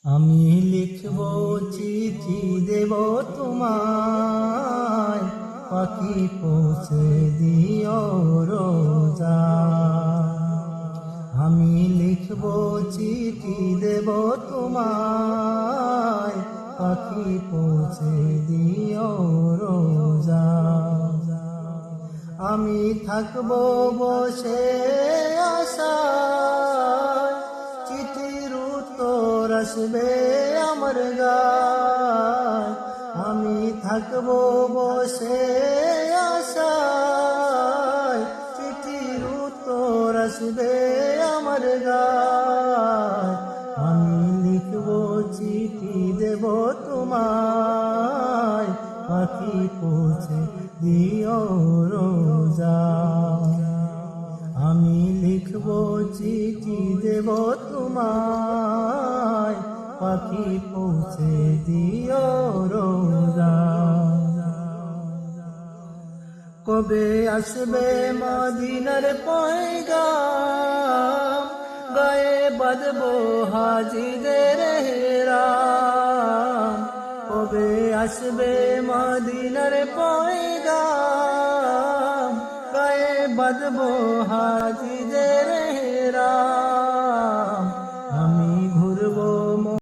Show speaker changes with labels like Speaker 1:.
Speaker 1: আমি লিখব চিঠি দেব তোমায়, পাখি পৌঁছে দিও রোজা। আমি লিখব চিঠি দেব তোমায়, পাখি পৌঁছে দিও রোজা। আমি থাকব বসে আশায়, চিঠির উত্তর আসবে আমার গায়। আমি থাকব বসে আশায়, চিঠির উত্তর আসবে আমার গায়। আমি লিখব চিঠি দেব তোমায়, পাখি পৌঁছে দিও রোজা। আমি লিখব চিঠি দেব তোমায়, পাখি পৌঁছে দিও রোজা। কবে আসবে মদিনার পয়গাম, গায়ে বাঁধবো হাজিদের হেরাম। কবে আসবে মদিনার পয়গাম, গায়ে বাঁধবো হাজিদের